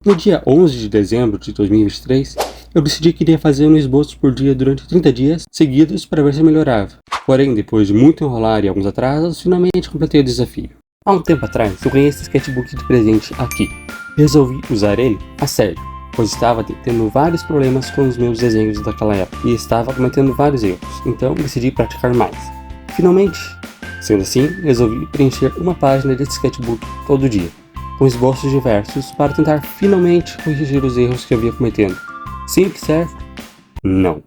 No dia 11 de dezembro de 2023, eu decidi que iria fazer um esboço por dia durante 30 dias seguidos para ver se melhorava. Porém, depois de muito enrolar e alguns atrasos, finalmente completei o desafio. Há um tempo atrás, eu ganhei esse sketchbook de presente aqui. Resolvi usar ele a sério, pois estava tendo vários problemas com os meus desenhos daquela época e estava cometendo vários erros, então decidi praticar mais. Finalmente, sendo assim, resolvi preencher uma página desse sketchbook todo dia, com esboços diversos para tentar finalmente corrigir os erros que eu havia cometendo. Simples, certo? Não.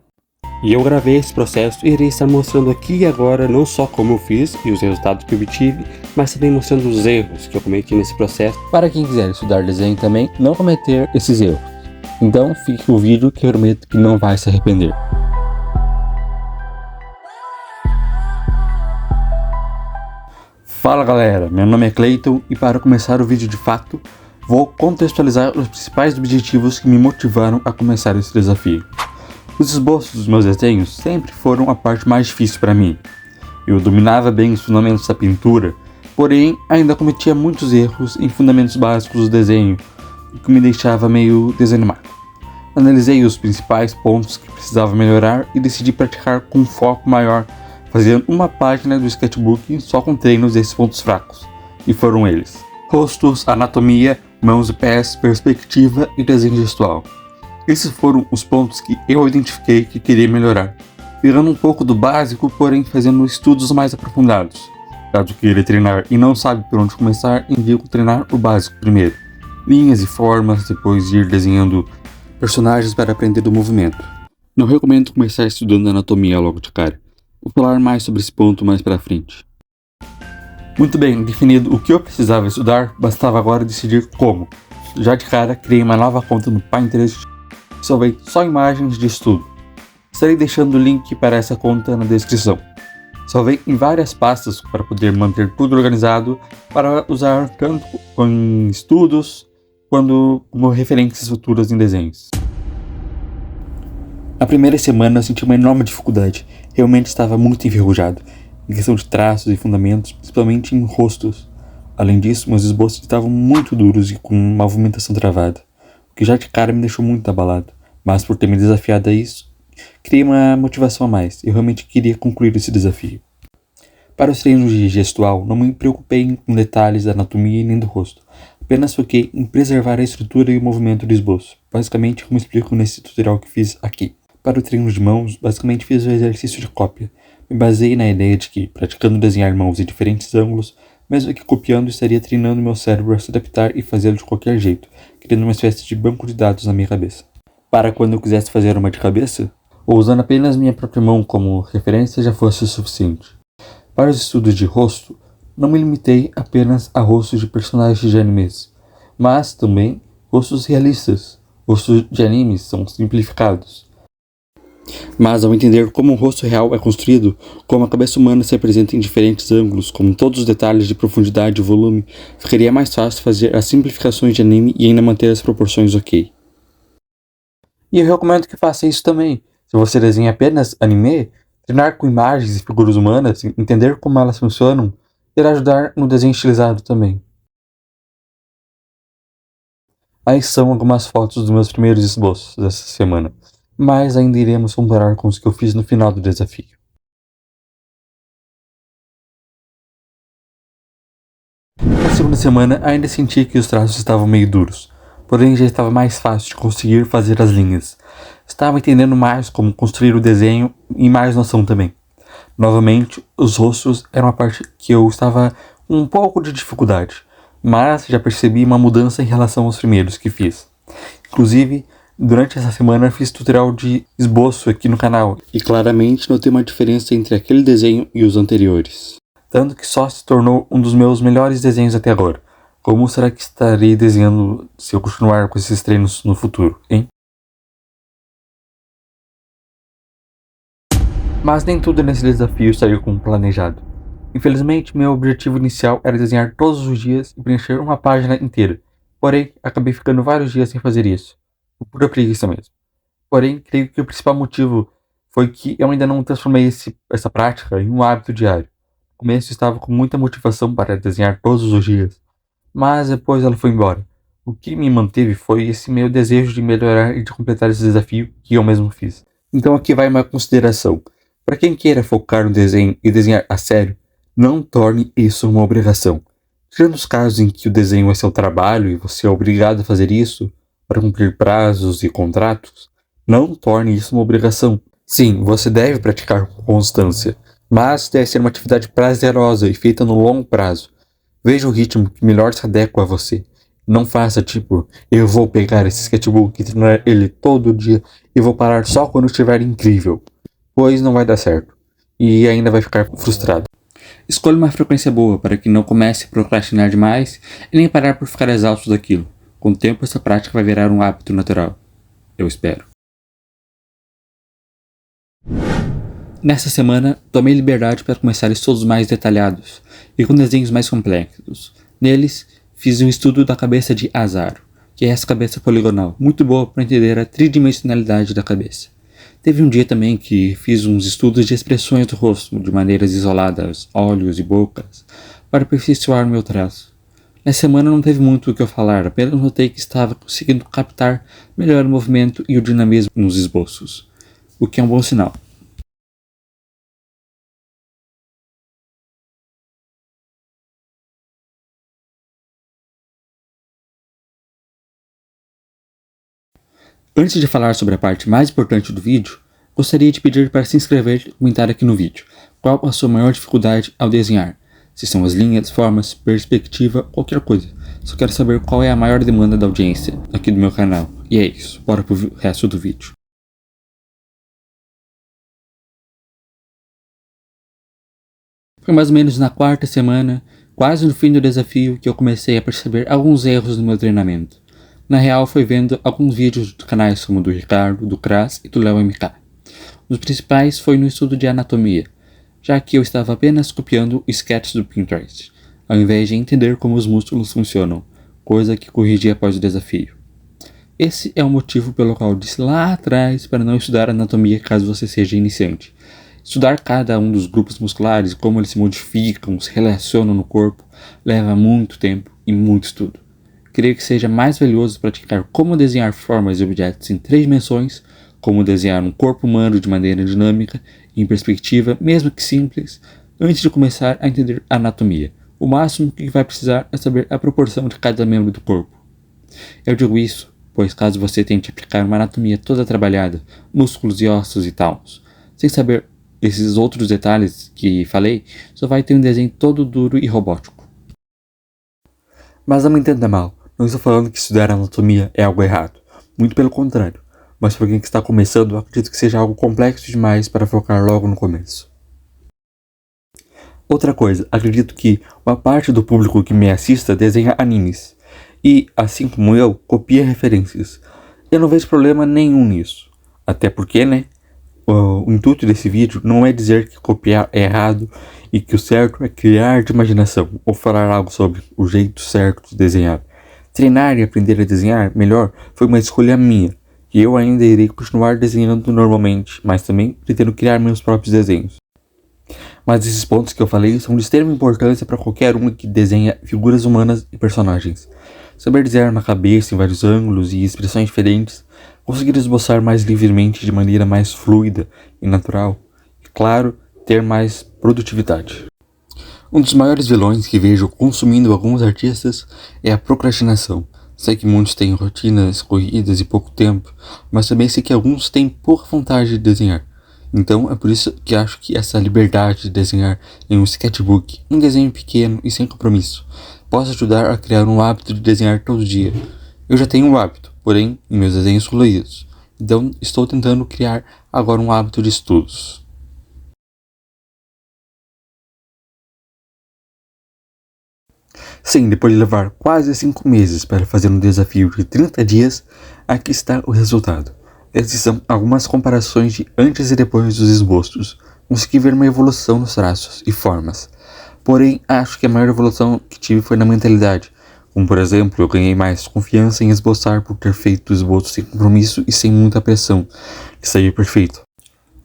E eu gravei esse processo e irei estar mostrando aqui e agora não só como eu fiz e os resultados que eu obtive, mas também mostrando os erros que eu cometi nesse processo para quem quiser estudar desenho também não cometer esses erros. Então fique o vídeo que eu prometo que não vai se arrepender. Fala galera, meu nome é Clayton e para começar o vídeo de fato, vou contextualizar os principais objetivos que me motivaram a começar esse desafio. Os esboços dos meus desenhos sempre foram a parte mais difícil para mim. Eu dominava bem os fundamentos da pintura, porém ainda cometia muitos erros em fundamentos básicos do desenho, o que me deixava meio desanimado. Analisei os principais pontos que precisava melhorar e decidi praticar com um foco maior, fazendo uma página do sketchbook só com treinos desses pontos fracos. E foram eles: rostos, anatomia, mãos e pés, perspectiva e desenho gestual. Esses foram os pontos que eu identifiquei que queria melhorar, pegando um pouco do básico, porém fazendo estudos mais aprofundados. Caso queira treinar e não sabe por onde começar, indico treinar o básico primeiro. Linhas e formas, depois ir desenhando personagens para aprender o movimento. Não recomendo começar estudando anatomia logo de cara. Vou falar mais sobre esse ponto mais para frente. Muito bem, definido o que eu precisava estudar, bastava agora decidir como. Já de cara, criei uma nova conta no Pinterest e salvei só imagens de estudo. Estarei deixando o link para essa conta na descrição. Salvei em várias pastas para poder manter tudo organizado para usar tanto em estudos quanto como referências futuras em desenhos. Na primeira semana eu senti uma enorme dificuldade, realmente estava muito enferrujado, em questão de traços e fundamentos, principalmente em rostos. Além disso, meus esboços estavam muito duros e com uma movimentação travada, o que já de cara me deixou muito abalado, mas por ter me desafiado a isso, criei uma motivação a mais, eu realmente queria concluir esse desafio. Para os treinos de gestual, não me preocupei com detalhes da anatomia nem do rosto, apenas foquei em preservar a estrutura e o movimento do esboço, basicamente como explico nesse tutorial que fiz aqui. Para o treino de mãos, basicamente fiz o exercício de cópia. Me baseei na ideia de que, praticando desenhar mãos em diferentes ângulos, mesmo que copiando, estaria treinando meu cérebro a se adaptar e fazê-lo de qualquer jeito, criando uma espécie de banco de dados na minha cabeça. Para quando eu quisesse fazer uma de cabeça, ou usando apenas minha própria mão como referência, já fosse o suficiente. Para os estudos de rosto, não me limitei apenas a rostos de personagens de animes, mas também rostos realistas. Rostos de animes são simplificados. Mas ao entender como um rosto real é construído, como a cabeça humana se apresenta em diferentes ângulos, com todos os detalhes de profundidade e volume, ficaria mais fácil fazer as simplificações de anime e ainda manter as proporções ok. E eu recomendo que faça isso também. Se você desenha apenas anime, treinar com imagens e figuras humanas, entender como elas funcionam, irá ajudar no desenho estilizado também. Aí são algumas fotos dos meus primeiros esboços dessa semana, mas ainda iremos comparar com os que eu fiz no final do desafio. Na segunda semana ainda senti que os traços estavam meio duros, porém já estava mais fácil de conseguir fazer as linhas. Estava entendendo mais como construir o desenho e mais noção também. Novamente, os rostos eram a parte que eu estava com um pouco de dificuldade, mas já percebi uma mudança em relação aos primeiros que fiz. Inclusive, durante essa semana fiz tutorial de esboço aqui no canal e claramente notei uma diferença entre aquele desenho e os anteriores. Tanto que só se tornou um dos meus melhores desenhos até agora. Como será que estarei desenhando se eu continuar com esses treinos no futuro, hein? Mas nem tudo nesse desafio saiu como planejado. Infelizmente, meu objetivo inicial era desenhar todos os dias e preencher uma página inteira. Porém, acabei ficando vários dias sem fazer isso. Por pura preguiça mesmo. Porém, creio que o principal motivo foi que eu ainda não transformei essa prática em um hábito diário. No começo estava com muita motivação para desenhar todos os dias, mas depois ela foi embora, O que me manteve foi esse meu desejo de melhorar e de completar esse desafio que eu mesmo fiz. Então aqui vai uma consideração. Para quem queira focar no desenho e desenhar a sério, não torne isso uma obrigação. Tirando os casos em que o desenho é seu trabalho e você é obrigado a fazer isso para cumprir prazos e contratos, não torne isso uma obrigação. Sim, você deve praticar com constância, mas deve ser uma atividade prazerosa e feita no longo prazo. Veja o ritmo que melhor se adequa a você. Não faça tipo, eu vou pegar esse sketchbook e treinar ele todo dia e vou parar só quando estiver incrível, pois não vai dar certo e ainda vai ficar frustrado. Escolha uma frequência boa para que não comece a procrastinar demais e nem parar por ficar exausto daquilo. Com o tempo, essa prática vai virar um hábito natural. Eu espero. Nessa semana, tomei liberdade para começar estudos mais detalhados e com desenhos mais complexos. Neles, fiz um estudo da cabeça de Azaro, que é essa cabeça poligonal, muito boa para entender a tridimensionalidade da cabeça. Teve um dia também que fiz uns estudos de expressões do rosto, de maneiras isoladas, olhos e bocas, para aperfeiçoar meu traço. Nessa semana não teve muito o que eu falar, apenas notei que estava conseguindo captar melhor o movimento e o dinamismo nos esboços, o que é um bom sinal. Antes de falar sobre a parte mais importante do vídeo, gostaria de pedir para se inscrever e comentar aqui no vídeo qual a sua maior dificuldade ao desenhar. Se são as linhas, formas, perspectiva, qualquer coisa. Só quero saber qual é a maior demanda da audiência aqui do meu canal. E é isso, bora pro resto do vídeo. Foi mais ou menos na quarta semana, quase no fim do desafio, que eu comecei a perceber alguns erros no meu treinamento. Na real, foi vendo alguns vídeos de canais como o do Ricardo, do Kras e do Léo MK. Um dos principais foi no estudo de anatomia, já que eu estava apenas copiando sketches do Pinterest, ao invés de entender como os músculos funcionam, coisa que corrigi após o desafio. Esse é o motivo pelo qual eu disse lá atrás para não estudar anatomia caso você seja iniciante. Estudar cada um dos grupos musculares, como eles se modificam, se relacionam no corpo, leva muito tempo e muito estudo. Creio que seja mais valioso praticar como desenhar formas e objetos em 3 dimensões, como desenhar um corpo humano de maneira dinâmica e em perspectiva, mesmo que simples, antes de começar a entender a anatomia. O máximo que vai precisar é saber a proporção de cada membro do corpo. Eu digo isso, pois caso você tente aplicar uma anatomia toda trabalhada, músculos e ossos e tal, sem saber esses outros detalhes que falei, só vai ter um desenho todo duro e robótico. Mas não me entenda mal, não estou falando que estudar anatomia é algo errado. Muito pelo contrário. Mas para quem está começando, acredito que seja algo complexo demais para focar logo no começo. Outra coisa, acredito que uma parte do público que me assista desenha animes. E, assim como eu, copia referências. Eu não vejo problema nenhum nisso. Até porque, né? O intuito desse vídeo não é dizer que copiar é errado e que o certo é criar de imaginação ou falar algo sobre o jeito certo de desenhar. Treinar e aprender a desenhar melhor foi uma escolha minha, e eu ainda irei continuar desenhando normalmente, mas também pretendo criar meus próprios desenhos. Mas esses pontos que eu falei são de extrema importância para qualquer um que desenha figuras humanas e personagens. Saber desenhar na cabeça em vários ângulos e expressões diferentes, conseguir esboçar mais livremente de maneira mais fluida e natural, e claro, ter mais produtividade. Um dos maiores vilões que vejo consumindo alguns artistas é a procrastinação. Sei que muitos têm rotinas corridas e pouco tempo, mas também sei que alguns têm pouca vontade de desenhar. Então é por isso que acho que essa liberdade de desenhar em um sketchbook, um desenho pequeno e sem compromisso, possa ajudar a criar um hábito de desenhar todo dia. Eu já tenho um hábito, porém, em meus desenhos fluidos. Então estou tentando criar agora um hábito de estudos. Sim, depois de levar quase 5 meses para fazer um desafio de 30 dias, aqui está o resultado. Essas são algumas comparações de antes e depois dos esboços. Consegui ver uma evolução nos traços e formas. Porém, acho que a maior evolução que tive foi na mentalidade. Como por exemplo, eu ganhei mais confiança em esboçar por ter feito o esboço sem compromisso e sem muita pressão, que saía perfeito.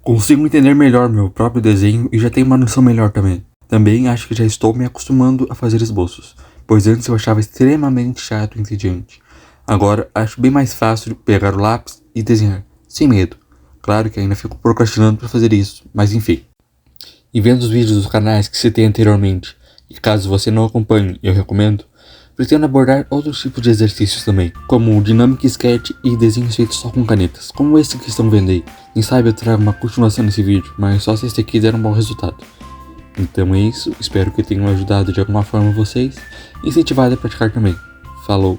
Consigo entender melhor meu próprio desenho e já tenho uma noção melhor também. Também acho que já estou me acostumando a fazer esboços, pois antes eu achava extremamente chato e entediante. Agora, acho bem mais fácil pegar o lápis e desenhar, sem medo. Claro que ainda fico procrastinando para fazer isso, mas enfim. E vendo os vídeos dos canais que citei anteriormente, e caso você não acompanhe, eu recomendo, pretendo abordar outros tipos de exercícios também, como o Dynamic Sketch e desenhos feitos só com canetas, como esse que estão vendo aí. Quem sabe eu trago uma continuação nesse vídeo, mas só se esse aqui der um bom resultado. Então é isso, espero que tenham ajudado de alguma forma vocês e incentivado a praticar também. Falou!